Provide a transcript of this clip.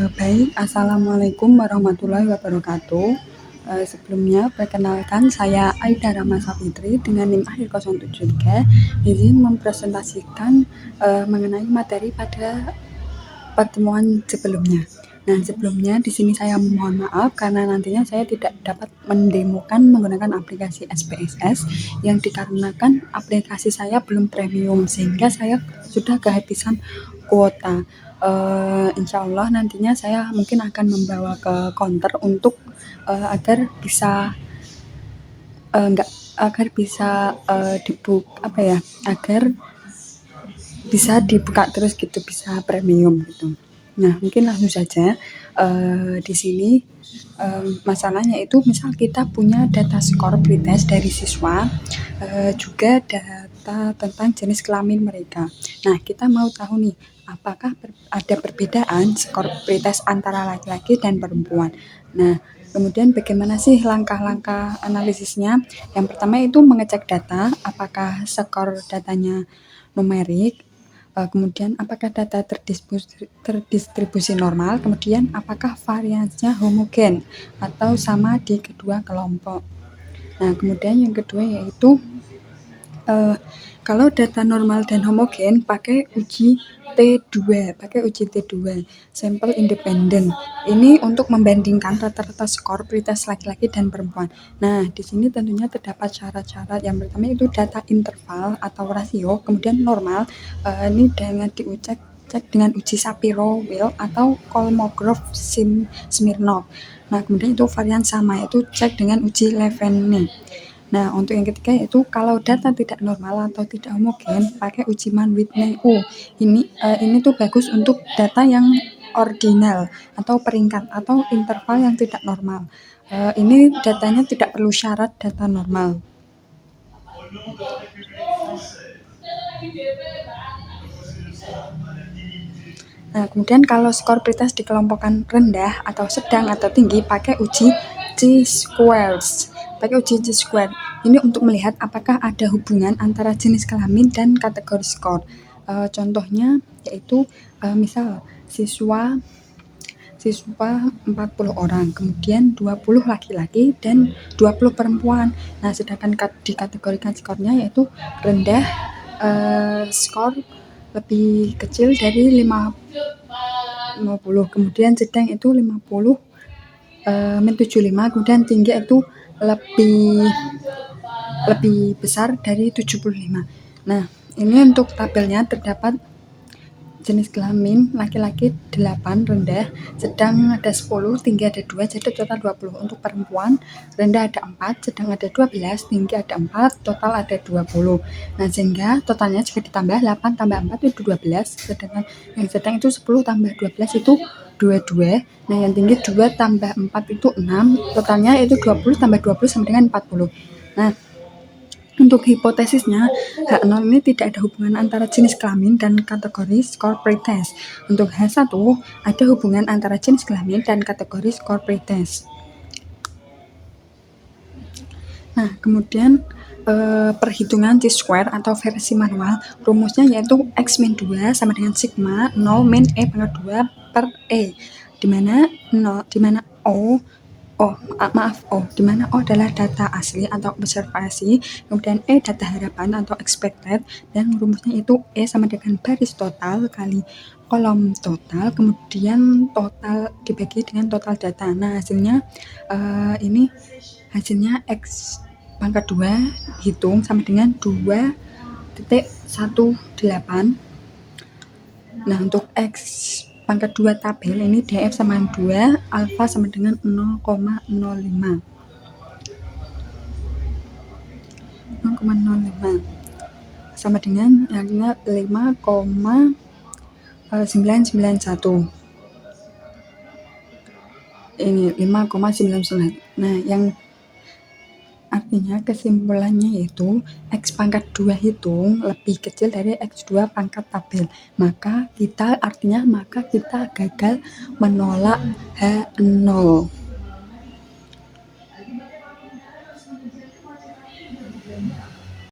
Baik, assalamualaikum warahmatullahi wabarakatuh. Sebelumnya perkenalkan saya Aida Rama Sapitri dengan NIM akhir 073 izin mempresentasikan mengenai materi pada pertemuan sebelumnya. Nah, sebelumnya di sini saya mohon maaf karena nantinya saya tidak dapat mendemokan menggunakan aplikasi SPSS yang dikarenakan aplikasi saya belum premium sehingga saya sudah kehabisan kuota. Insya Allah nantinya saya mungkin akan membawa ke counter untuk agar bisa enggak agar bisa agar bisa dibuka terus gitu, bisa premium gitu. Nah, mungkin langsung saja di sini masalahnya itu misal kita punya data skor pretest dari siswa, juga data tentang jenis kelamin mereka. Nah, kita mau tahu nih, apakah ada perbedaan skor pretest antara laki-laki dan perempuan. Nah, kemudian bagaimana sih langkah-langkah analisisnya? Yang pertama itu mengecek data, apakah skor datanya numerik, kemudian apakah data terdistribusi normal, kemudian apakah variansinya homogen atau sama di kedua kelompok. Nah, kemudian yang kedua yaitu kalau data normal dan homogen pakai uji T2, sampel independen. Ini untuk membandingkan rata-rata skor pretest laki-laki dan perempuan. Nah, di sini tentunya terdapat syarat-syarat. Yang pertama itu data interval atau rasio, kemudian normal. Ini dengan cek dengan uji Shapiro-Wilk atau Kolmogorov-Smirnov. Nah, kemudian itu varian sama, itu cek dengan uji Levene. Nah, untuk yang ketiga yaitu kalau data tidak normal atau tidak homogen, pakai uji Mann-Whitney-U. Ini tuh bagus untuk data yang ordinal atau peringkat atau interval yang tidak normal. Ini datanya tidak perlu syarat data normal. Nah, kemudian kalau skor pretest dikelompokkan rendah atau sedang atau tinggi, pakai uji Chi-squares. Ini untuk melihat apakah ada hubungan antara jenis kelamin dan kategori skor. Contohnya yaitu misal siswa 40 orang, kemudian 20 laki-laki dan 20 perempuan. Nah, sedangkan dikategorikan skornya yaitu rendah, skor lebih kecil dari 50, kemudian sedang itu 50 -75, kemudian tinggi itu lebih besar dari 75. Nah, ini untuk tabelnya terdapat jenis kelamin laki-laki 8 rendah, sedang ada 10, tinggi ada 2, jadi total 20. Untuk perempuan rendah ada 4, sedang ada 12, tinggi ada 4, total ada 20. Nah, sehingga totalnya jika ditambah 8 tambah 4 itu 12, sedangkan yang sedang itu 10 tambah 12 itu 22. Nah, yang tinggi 2 tambah 4 itu 6, totalnya itu 20 tambah 20 sama dengan 40. Nah, untuk hipotesisnya, H0 ini tidak ada hubungan antara jenis kelamin dan kategori skor pretest. Untuk H1, ada hubungan antara jenis kelamin dan kategori skor pretest. Nah, kemudian perhitungan T-square atau versi manual, rumusnya yaitu X-2 sama dengan sigma 0 min E pangkat 2 per E, di mana di mana O adalah data asli atau observasi, kemudian E data harapan atau expected, dan rumusnya itu E sama dengan baris total kali kolom total, kemudian total dibagi dengan total data. Nah, hasilnya X pangkat 2 hitung sama dengan 2.18. Nah, untuk X pangkat 2 tabel ini DF sama 2, alfa sama dengan 0,05 sama dengan harganya 5,991. Ini 5,99. Nah, yang artinya kesimpulannya yaitu X pangkat 2 hitung lebih kecil dari X2 pangkat tabel. Maka kita gagal menolak H0.